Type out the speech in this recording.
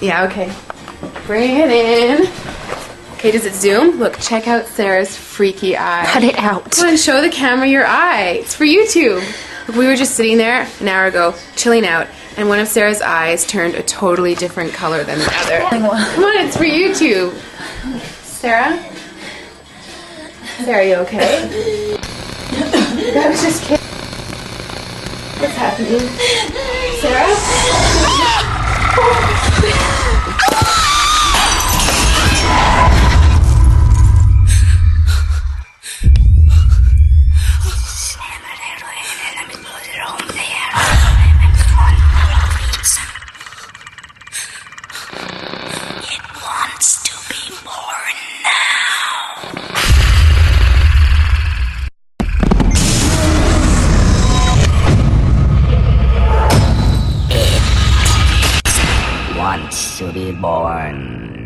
Yeah, okay. Bring it in. Okay, does it zoom? Look, check out Sarah's freaky eye. Cut it out. Come on, show the camera your eye. It's for YouTube. Look, we were just sitting there an hour ago, chilling out, and one of Sarah's eyes turned a totally different color than the other. Come on, it's for YouTube. Sarah? Sarah, are you okay? That was just kidding. What's happening? Sarah? Wants to be born.